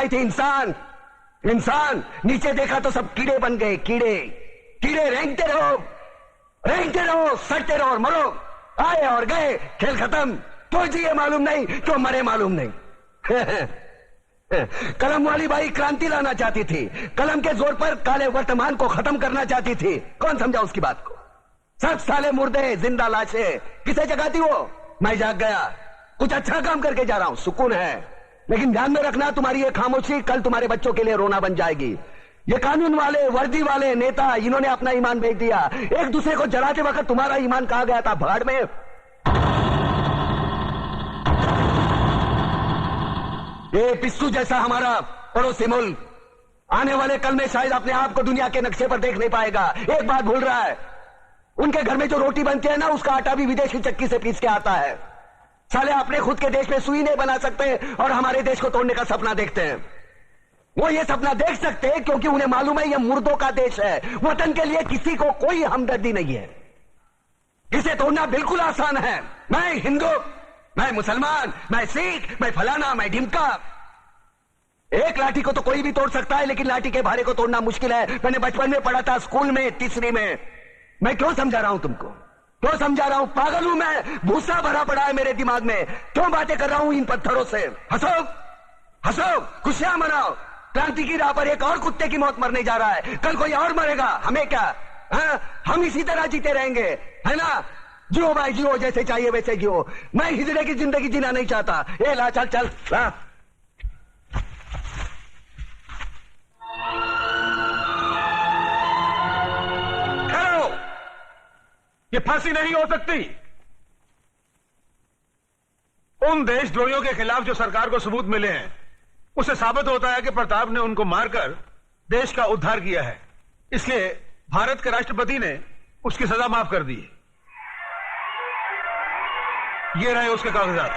बनाई थी इंसान। इंसान नीचे देखा तो सब कीड़े बन गए, कीड़े। कीड़े रेंगते रहो, सड़ते रहो और मरो। आए और गए, खेल खत्म। तो जिए मालूम नहीं, तो मरे मालूम नहीं। कलम वाली बाई क्रांति लाना चाहती थी, कलम के जोर पर काले वर्तमान को खत्म करना चाहती थी। कौन समझा उसकी बात को? सब साले मुर्दे, जिंदा लाशें। किसे जगाती वो? मैं जाग गया, कुछ अच्छा काम करके जा रहा हूं, सुकून है। लेकिन ध्यान में रखना, तुम्हारी ये खामोशी कल तुम्हारे बच्चों के लिए रोना बन जाएगी। ये कानून वाले, वर्दी वाले नेता, इन्होंने अपना ईमान बेच दिया। एक दूसरे को जलाते वक्त तुम्हारा ईमान कहा गया था? भाड़ में। ये पिस्सू जैसा हमारा पड़ोसी मुल्क आने वाले कल में शायद अपने आप को दुनिया के नक्शे पर देख नहीं पाएगा। एक बात भूल रहा है, उनके घर में जो रोटी बनती है ना, उसका आटा भी विदेशी चक्की से पीस के आता है। साले अपने खुद के देश में सुई नहीं बना सकते और हमारे देश को तोड़ने का सपना देखते हैं। वो ये सपना देख सकते हैं क्योंकि उन्हें मालूम है ये मुर्दों का देश है। वतन के लिए किसी को कोई हमदर्दी नहीं है। इसे तोड़ना बिल्कुल आसान है। मैं हिंदू, मैं मुसलमान, मैं सिख, मैं फलाना, मैं ढिमका। एक लाठी को तो कोई भी तोड़ सकता है, लेकिन लाठी के भारे को तोड़ना मुश्किल है। मैंने बचपन में पढ़ा था, स्कूल में, तीसरी में। मैं क्यों समझा रहा हूं तुमको? क्यों समझा रहा हूं? पागल हूं मैं? भूसा भरा पड़ा है मेरे दिमाग में। क्यों बातें कर रहा हूं इन पत्थरों से? हंसो, हंसो, खुशियां मनाओ। क्रांति की राह पर एक और कुत्ते की मौत मरने जा रहा है, कल कोई और मरेगा। हमें क्या? हम इसी तरह जीते रहेंगे, है ना? जियो भाई जियो, जैसे चाहिए वैसे जियो। मैं हिजड़े की जिंदगी जीना नहीं चाहता। ए ला, चल चल ला। खड़ो, ये फांसी नहीं हो सकती। उन देशद्रोहियों के खिलाफ जो सरकार को सबूत मिले हैं, उससे साबित होता है कि प्रताप ने उनको मारकर देश का उद्धार किया है। इसलिए भारत के राष्ट्रपति ने उसकी सजा माफ कर दी। ये रहे उसके कागजात।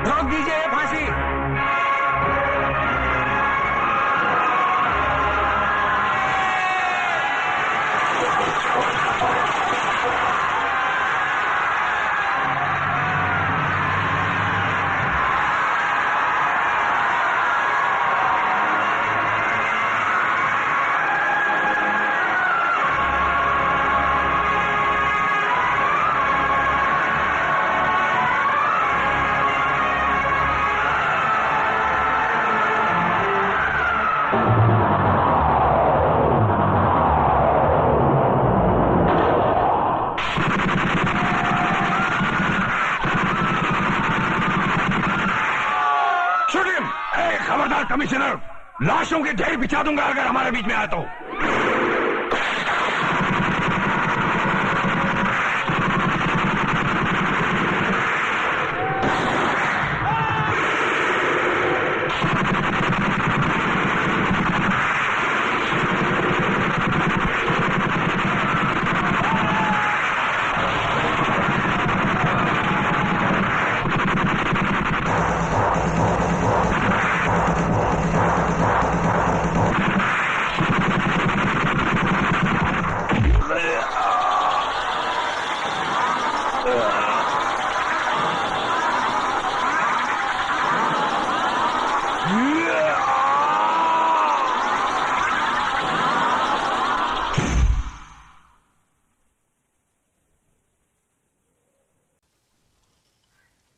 रोक दीजिए ये फांसी। कमिश्नर, लाशों के ढेर बिछा दूंगा अगर हमारे बीच में आया तो।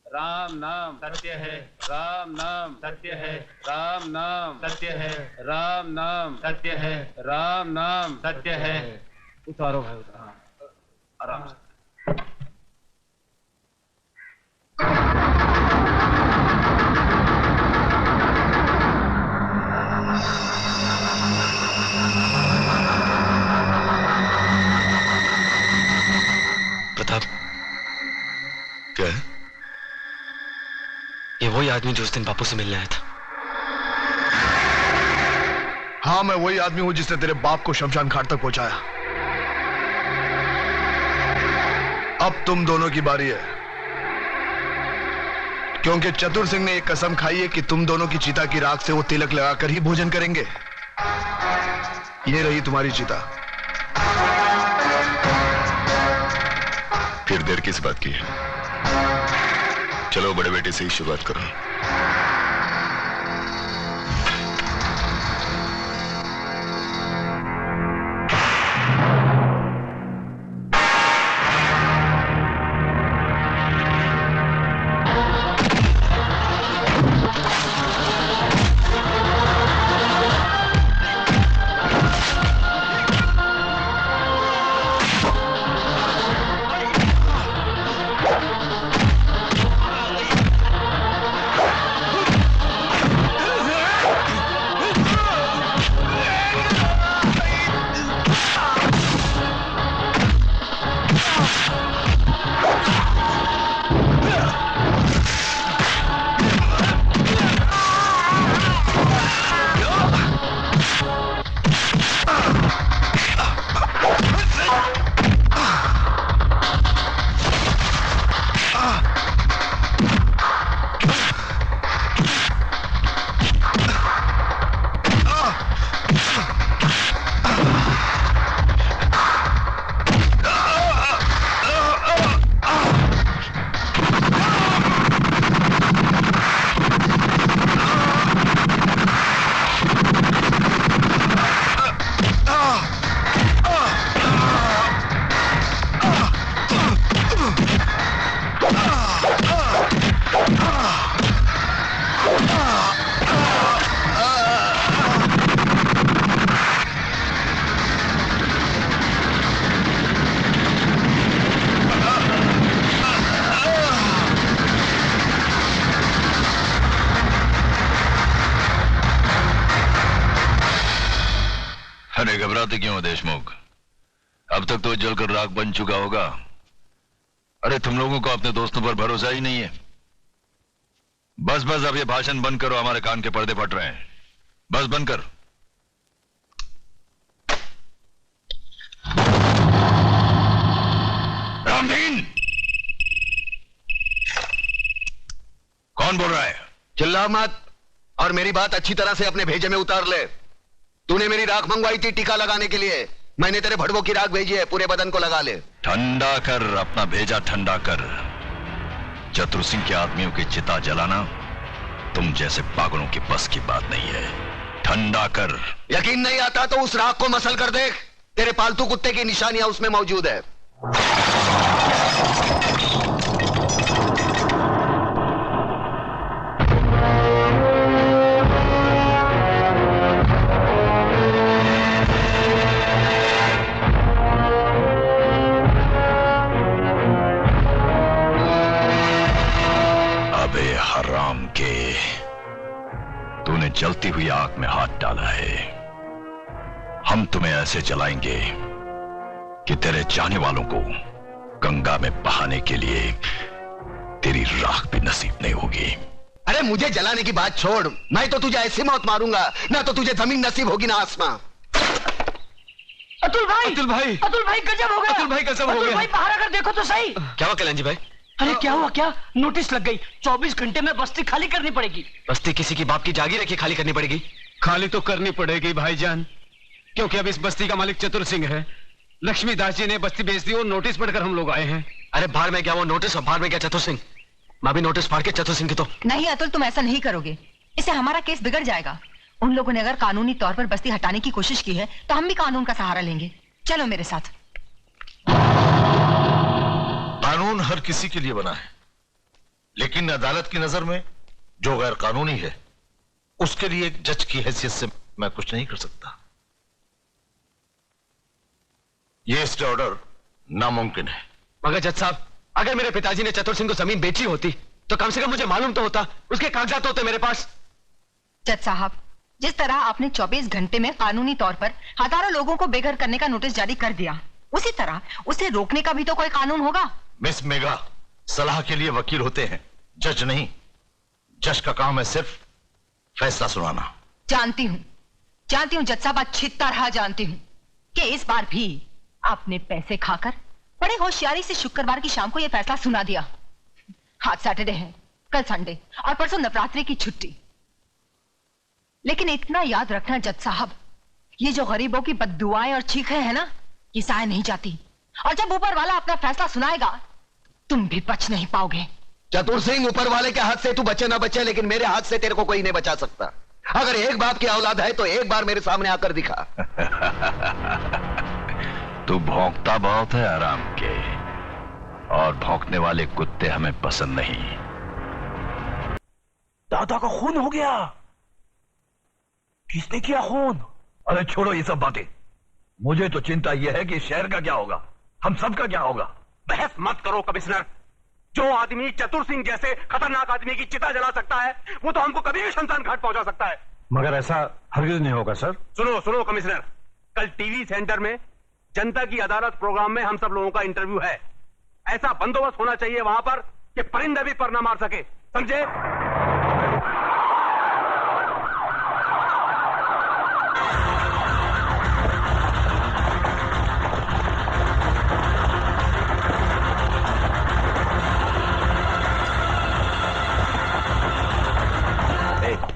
राम नाम सत्य है, राम नाम सत्य है, राम नाम सत्य है, राम नाम सत्य है, राम नाम सत्य है। उतारो भाई, उतारो आराम से। प्रताप, क्या है? ये वही आदमी जो उस दिन बापू से मिलने आया था। हाँ, मैं वही आदमी हूं जिसने तेरे बाप को शमशान घाट तक पहुंचाया। अब तुम दोनों की बारी है, क्योंकि चतुर सिंह ने एक कसम खाई है कि तुम दोनों की चिता की राख से वो तिलक लगाकर ही भोजन करेंगे। ये रही तुम्हारी चिता। फिर देर किस बात की है? चलो बड़े बेटे से ही शुरुआत करो। अरे घबराते क्यों हो देशमुख? अब तक तो जलकर राख बन चुका होगा। अरे तुम लोगों को अपने दोस्तों पर भरोसा ही नहीं है। बस बस अब ये भाषण बंद करो, हमारे कान के पर्दे फट रहे हैं। बस बंद कर। रामदीन, कौन बोल रहा है? चिल्ला मत और मेरी बात अच्छी तरह से अपने भेजे में उतार ले। तूने मेरी राख मंगवाई थी टीका लगाने के लिए, मैंने तेरे भड़वों की राख भेजी है, पूरे बदन को लगा ले। ठंडा कर, अपना भेजा ठंडा कर। चतुर सिंह के आदमियों की चिता जलाना तुम जैसे पागलों की बस की बात नहीं है। ठंडा कर। यकीन नहीं आता तो उस राख को मसल कर देख, तेरे पालतू कुत्ते की निशानियां उसमें मौजूद है। हराम के, तूने जलती हुई आग में हाथ डाला है। हम तुम्हें ऐसे जलाएंगे कि तेरे चाहने वालों को गंगा में बहाने के लिए तेरी राख भी नसीब नहीं होगी। अरे मुझे जलाने की बात छोड़, मैं तो तुझे ऐसी मौत मारूंगा ना तो तुझे जमीन नसीब होगी ना आसमां। अतुल भाई, अतुल भाई, अतुल भाई गजब हो गया। अतुल भाई गजब हो अतुल गया। भाई बाहर आकर देखो तो सही। क्या हुआ कल्याण जी भाई? अरे क्या हुआ? क्या नोटिस लग गई, 24 घंटे में बस्ती खाली करनी पड़ेगी। बस्ती किसी की बाप की जागीर है कि खाली करनी पड़ेगी? खाली तो करनी पड़ेगी भाईजान, क्योंकि अब इस बस्ती का मालिक चतुर सिंह है। लक्ष्मीदास जी ने बस्ती बेच दी और नोटिस पढ़कर हम लोग आए हैं। अरे बाहर में क्या वो नोटिस और बाहर में क्या चतुर सिंह? मैं भी नोटिस फाड़ के चतुर सिंह की तो। नहीं अतुल, तुम ऐसा नहीं करोगे, इससे हमारा केस बिगड़ जाएगा। उन लोगों ने अगर कानूनी तौर पर बस्ती हटाने की कोशिश की है तो हम भी कानून का सहारा लेंगे। चलो मेरे साथ। कानून हर किसी के लिए बना है, लेकिन अदालत की नजर में जो गैर कानूनी है उसके लिए एक जज की हैसियत से मैं कुछ नहीं कर सकता। यह स्टे ऑर्डर नामुमकिन है। मगर जज साहब, अगर मेरे पिताजी ने चतुर सिंह को जमीन बेची होती तो कम से कम मुझे मालूम तो होता, उसके कागजात होते मेरे पास। जज साहब, जिस तरह आपने 24 घंटे में कानूनी तौर पर हजारों लोगों को बेघर करने का नोटिस जारी कर दिया, उसी तरह उसे रोकने का भी तो कोई कानून होगा। मिस मेघा, सलाह के लिए वकील होते हैं, जज नहीं। जज का काम है सिर्फ फैसला सुनाना। जानती हूँ जज साहब, अच्छी तरह जानती हूँ कि इस बार भी आपने पैसे खाकर बड़े होशियारी से शुक्रवार की शाम को यह फैसला सुना दिया। आज सैटरडे है, कल संडे और परसों नवरात्रि की छुट्टी। लेकिन इतना याद रखना जज साहब, ये जो गरीबों की बद्दुआएं और चीखें हैं ना, ये सहाय नहीं जाती, और जब ऊपर वाला अपना फैसला सुनाएगा तुम भी बच नहीं पाओगे। चतुर सिंह, ऊपर वाले के हाथ से तू बचे ना बचे, लेकिन मेरे हाथ से तेरे को कोई नहीं बचा सकता। अगर एक बाप की औलाद है तो एक बार मेरे सामने आकर दिखा। तू भौंकता बहुत है आराम के, और भौंकने वाले कुत्ते हमें पसंद नहीं। दादा का खून हो गया। किसने किया खून? अरे छोड़ो ये सब बातें, मुझे तो चिंता यह है कि शहर का क्या होगा, हम सब का क्या होगा। बहस मत करो कमिश्नर। जो आदमी चतुर सिंह जैसे खतरनाक आदमी की चिता जला सकता है, वो तो हमको कभी भी शमशान घाट पहुंचा सकता है। मगर ऐसा हरगिज नहीं होगा सर। सुनो सुनो कमिश्नर, कल टीवी सेंटर में जनता की अदालत प्रोग्राम में हम सब लोगों का इंटरव्यू है। ऐसा बंदोबस्त होना चाहिए वहां पर कि परिंदे भी पर न मार सके, समझे?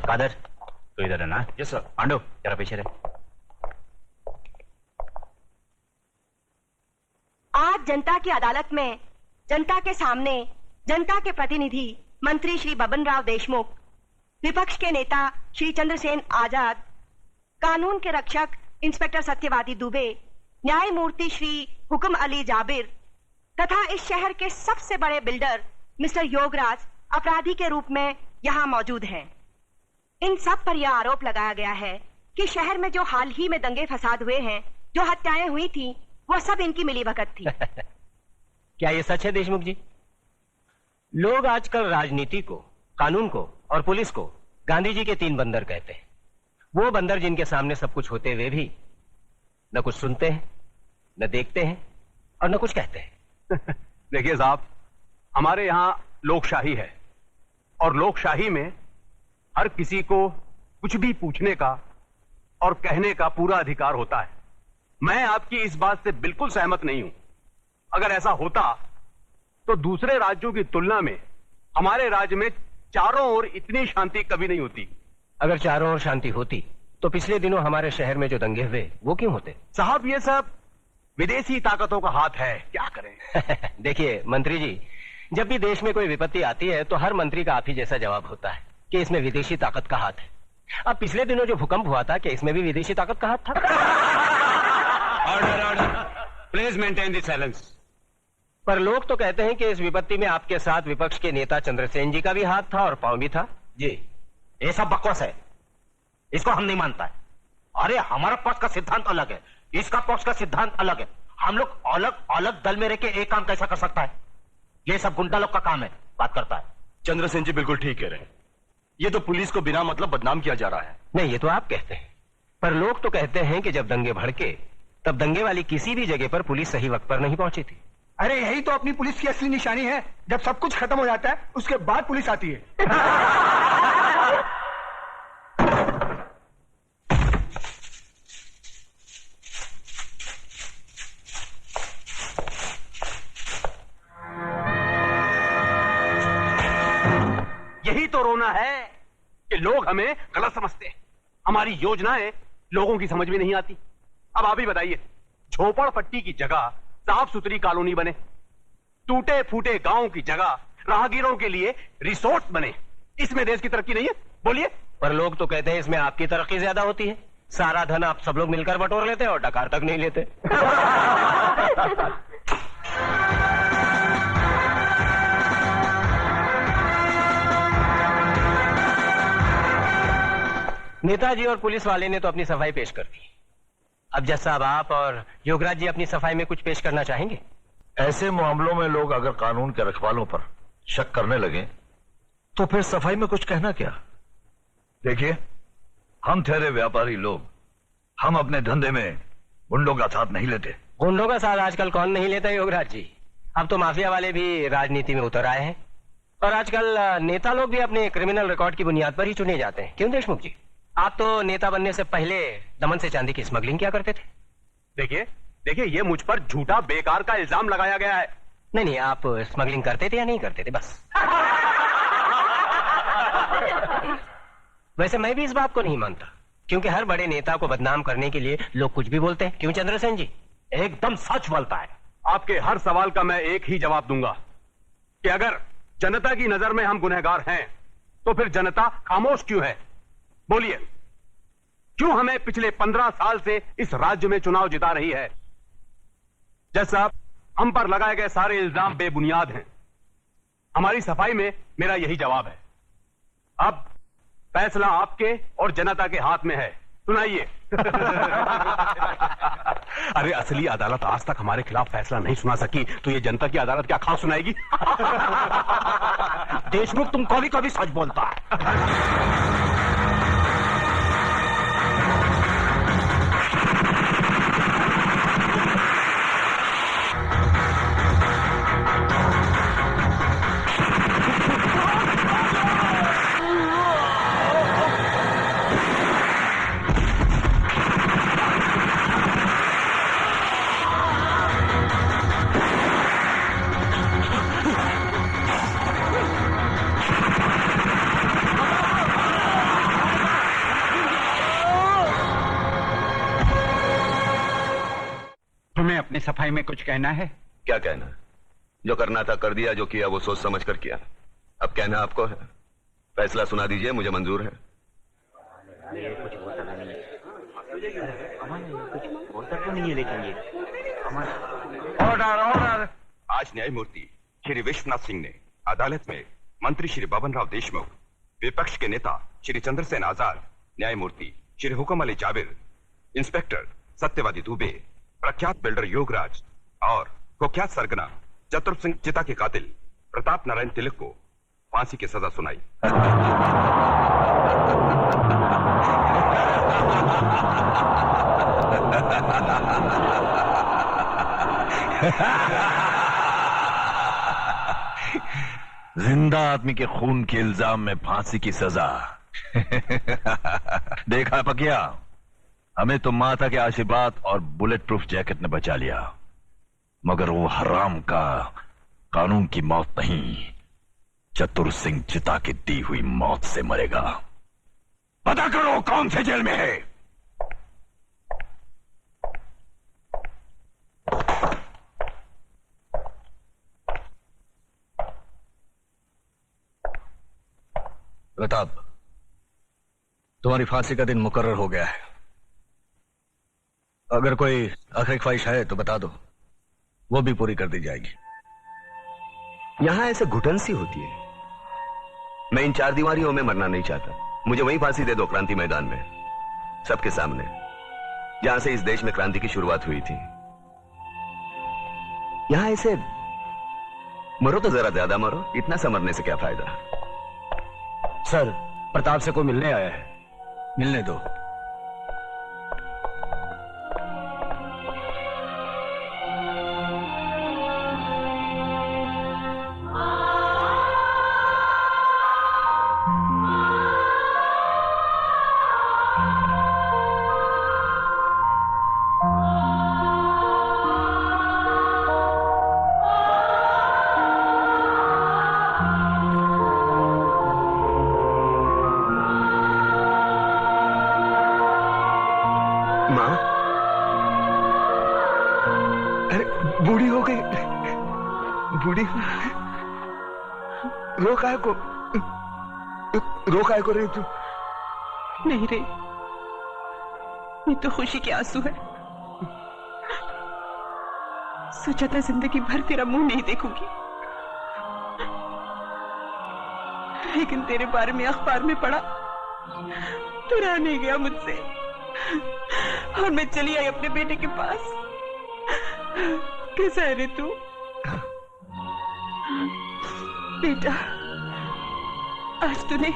कादर, तो इधर है ना? Yes sir. पांडु जरा पीछे रहे। आज जनता की अदालत में जनता के सामने जनता के प्रतिनिधि मंत्री श्री बबन राव देशमुख, विपक्ष के नेता श्री चंद्रसेन आजाद, कानून के रक्षक इंस्पेक्टर सत्यवादी दुबे, न्यायमूर्ति श्री हुक्म अली जाबिर तथा इस शहर के सबसे बड़े बिल्डर मिस्टर योगराज अपराधी के रूप में यहाँ मौजूद हैं। इन सब पर यह आरोप लगाया गया है कि शहर में जो हाल ही में दंगे फसाद हुए हैं, जो हत्याएं हुई थी, वो सब इनकी मिलीभगत थी। क्या ये सच है देशमुख जी? लोग आजकल राजनीति को, कानून को और पुलिस को गांधी जी के 3 बंदर कहते हैं। वो बंदर जिनके सामने सब कुछ होते हुए भी न कुछ सुनते हैं, न देखते हैं और न कुछ कहते हैं। देखिए साहब, हमारे यहां लोकशाही है और लोकशाही में हर किसी को कुछ भी पूछने का और कहने का पूरा अधिकार होता है। मैं आपकी इस बात से बिल्कुल सहमत नहीं हूं। अगर ऐसा होता तो दूसरे राज्यों की तुलना में हमारे राज्य में चारों ओर इतनी शांति कभी नहीं होती। अगर चारों ओर शांति होती तो पिछले दिनों हमारे शहर में जो दंगे हुए वो क्यों होते? साहब, ये सब विदेशी ताकतों का हाथ है, क्या करें? देखिए मंत्री जी, जब भी देश में कोई विपत्ति आती है तो हर मंत्री का आप ही जैसा जवाब होता है कि इसमें विदेशी ताकत का हाथ है। अब पिछले दिनों जो भूकंप हुआ था, कि इसमें भी विदेशी ताकत का हाथ था? Order order, please maintain the silence. पर लोग तो कहते हैं कि इस विपत्ति में आपके साथ विपक्ष के नेता चंद्रसेन जी का भी हाथ था और पांव भी था। जी, ये सब बकवास है, इसको हम नहीं मानता है। अरे हमारा पक्ष का सिद्धांत अलग है, इसका पक्ष का सिद्धांत अलग है। हम लोग अलग अलग दल में रह के एक काम कैसा कर सकता है? ये सब गुंडा लोग का काम है, बात करता है। चंद्रसेन जी बिल्कुल ठीक कह रहे हैं। ये तो पुलिस को बिना मतलब बदनाम किया जा रहा है। नहीं, ये तो आप कहते हैं, पर लोग तो कहते हैं कि जब दंगे भड़के तब दंगे वाली किसी भी जगह पर पुलिस सही वक्त पर नहीं पहुंची थी। अरे यही तो अपनी पुलिस की असली निशानी है। जब सब कुछ खत्म हो जाता है उसके बाद पुलिस आती है। यही तो रोना है कि लोग हमें गलत समझते हैं। हमारी योजनाएं लोगों की समझ में नहीं आती। अब आप ही बताइए, झोपड़पट्टी की जगह साफ सुथरी कॉलोनी बने, टूटे फूटे गांव की जगह राहगीरों के लिए रिसोर्ट बने, इसमें देश की तरक्की नहीं है? बोलिए। पर लोग तो कहते हैं इसमें आपकी तरक्की ज्यादा होती है। सारा धन आप सब लोग मिलकर बटोर लेते हैं और डकार तक नहीं लेते। नेताजी और पुलिस वाले ने तो अपनी सफाई पेश कर दी। अब जज साहब, आप और योगराज जी अपनी सफाई में कुछ पेश करना चाहेंगे? ऐसे मामलों में लोग अगर कानून के रखवालों पर शक करने लगे तो फिर सफाई में कुछ कहना क्या? देखिए, हम ठहरे व्यापारी लोग, हम अपने धंधे में गुंडों का साथ नहीं लेते। गुंडों का साथ आजकल कौन नहीं लेता योगराज जी? अब तो माफिया वाले भी राजनीति में उतर आए हैं और आजकल नेता लोग भी अपने क्रिमिनल रिकॉर्ड की बुनियाद पर ही चुने जाते हैं। क्यों देशमुख जी, आप तो नेता बनने से पहले दमन से चांदी की स्मगलिंग क्या करते थे? देखिए, ये मुझ पर झूठा बेकार का इल्जाम लगाया गया है। नहीं, आप स्मगलिंग करते थे या नहीं करते थे? बस। वैसे मैं भी इस बात को नहीं मानता, क्योंकि हर बड़े नेता को बदनाम करने के लिए लोग कुछ भी बोलते हैं। क्यों चंद्रसेन जी? एकदम सच बोलता है। आपके हर सवाल का मैं एक ही जवाब दूंगा कि अगर जनता की नजर में हम गुनहगार हैं तो फिर जनता खामोश क्यों है? बोलिए, क्यों हमें पिछले 15 साल से इस राज्य में चुनाव जिता रही है? जज साहब, हम पर लगाए गए सारे इल्जाम बेबुनियाद हैं। हमारी सफाई में मेरा यही जवाब है। अब फैसला आपके और जनता के हाथ में है। सुनाइए। अरे असली अदालत आज तक हमारे खिलाफ फैसला नहीं सुना सकी तो ये जनता की अदालत क्या खास सुनाएगी? देशमुख, तुम कभी कभी सच बोलता है। तुम्हें अपनी सफाई में कुछ कहना है? क्या कहना? जो करना था कर दिया, जो किया वो सोच समझ कर किया। अब कहना आपको है। फैसला सुना दीजिए, मुझे मंजूर है। कुछ बोलता नहीं है, कुछ बोलता क्यों नहीं है? लेकिन ये ऑर्डर ऑर्डर। आज न्यायमूर्ति श्री विश्वनाथ सिंह ने अदालत में मंत्री श्री बबन राव देशमुख, विपक्ष के नेता श्री चंद्रसेन आजाद, न्यायमूर्ति श्री हुकम अली जाबिर, इंस्पेक्टर सत्यवादी दुबे, प्रख्यात बिल्डर योगराज और कुख्यात सरगना चतुर सिंह चिता के कातिल प्रताप नारायण तिलक को फांसी की सजा सुनाई। जिंदा आदमी के खून के इल्जाम में फांसी की सजा। देखा पकिया, हमें तो माता के आशीर्वाद और बुलेट प्रूफ जैकेट ने बचा लिया, मगर वो हराम का कानून की मौत नहीं, चतुर सिंह चिता की दी हुई मौत से मरेगा। पता करो कौन से जेल में है। प्रताप, तुम्हारी फांसी का दिन मुकर्रर हो गया है। अगर कोई आखिरी ख्वाहिश है तो बता दो, वो भी पूरी कर दी जाएगी। यहां ऐसे घुटन सी होती है। मैं इन 4 दीवारियों में मरना नहीं चाहता। मुझे वहीं फांसी दे दो, क्रांति मैदान में, सबके सामने, जहां से इस देश में क्रांति की शुरुआत हुई थी। यहां ऐसे मरो तो जरा ज्यादा मरो, इतना सा मरने से क्या फायदा? सर, प्रताप से कोई मिलने आया है। मिलने दो। रोका को रे तू? नहीं रे, ये तो खुशी के आंसू है। सोचा था जिंदगी भर तेरा मुंह नहीं देखूंगी, लेकिन तेरे बारे में अखबार में पढ़ा तो रह नहीं गया मुझसे, और मैं चली आई अपने बेटे के पास। कैसा है रे तू? बेटा, आज तूने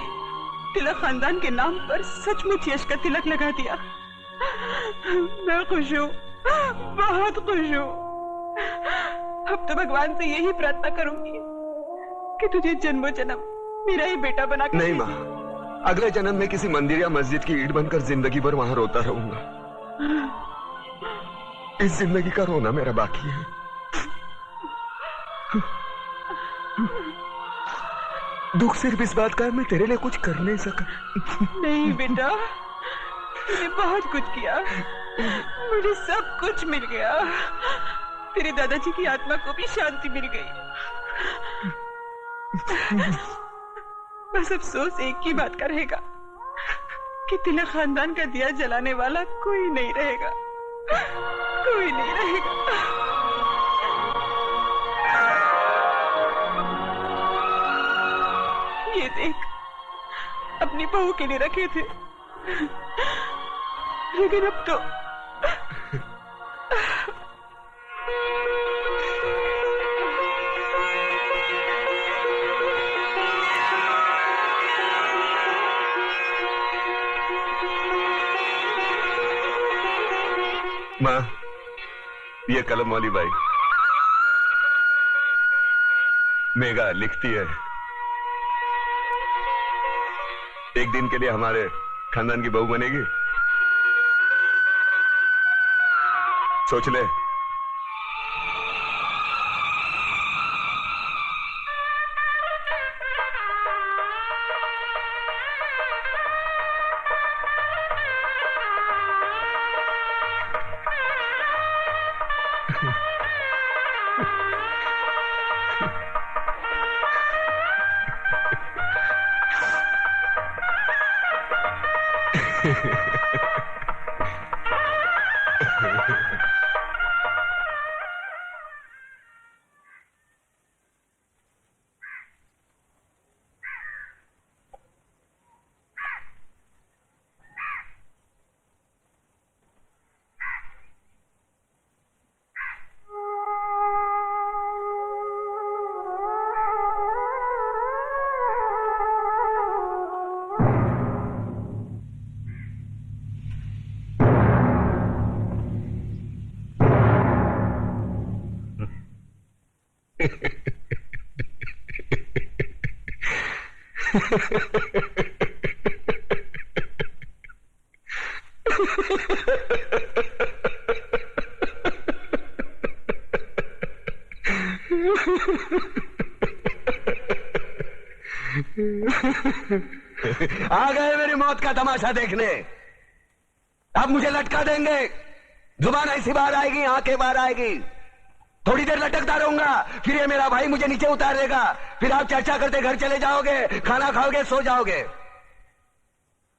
तिलक खानदान के नाम पर सचमुच यश का तिलक लगा दिया। मैं खुश हूँ, बहुत खुश हूँ। अब तो भगवान से यही प्रार्थना करूंगी कि तुझे जन्मों जन्म मेरा ही बेटा बना कर। नहीं माँ, अगले जन्म में किसी मंदिर या मस्जिद की ईंट बनकर जिंदगी भर वहां रोता रहूंगा। इस जिंदगी का रोना मेरा बाकी है। दुख सिर्फ इस बात का है मैं तेरे लिए कुछ कर नहीं सका। नहीं बेटा, तूने बहुत कुछ किया, मुझे सब कुछ मिल गया। तेरे दादाजी की आत्मा को भी शांति मिल गई। बस अफसोस एक ही बात का रहेगा कि तिलक खानदान का दिया जलाने वाला कोई नहीं रहेगा, कोई नहीं रहेगा। ये देख, अपनी बहू के लिए रखे थे, लेकिन अब तो माँ, ये कलम वाली बाई मेघा लिखती है, एक दिन के लिए हमारे खानदान की बहू बनेगी। सोच ले। आ गए मेरी मौत का तमाशा देखने। अब मुझे लटका देंगे, जुबान ऐसी बाहर आएगी, आंखें बाहर आएगी, थोड़ी देर लटकता रहूंगा, फिर ये मेरा भाई मुझे नीचे उतार देगा, फिर आप चर्चा करते घर चले जाओगे, खाना खाओगे, सो जाओगे।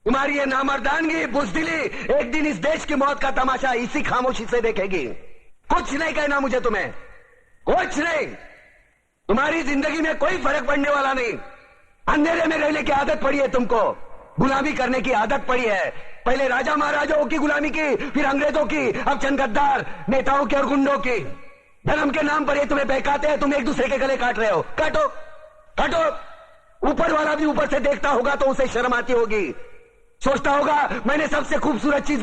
तुम्हारी ये नामर्दानगी, बुज़दिली एक दिन इस देश की मौत का तमाशा इसी खामोशी से देखेगी। कुछ नहीं कहना मुझे तुम्हें, कुछ नहीं। तुम्हारी जिंदगी में कोई फर्क पड़ने वाला नहीं। अंधेरे में रहने की आदत पड़ी है तुमको, गुलामी करने की आदत पड़ी है। पहले राजा महाराजाओं की गुलामी की, फिर अंग्रेजों की, अब चंद गद्दार नेताओं की और गुंडों की। धर्म के नाम पर ये तुम्हें बहकाते हैं, तुम एक दूसरे के गले काट रहे हो। काटो काटो। ऊपर वाला भी ऊपर से देखता होगा तो उसे शर्म आती होगी, सोचता होगा मैंने सबसे खूबसूरत चीज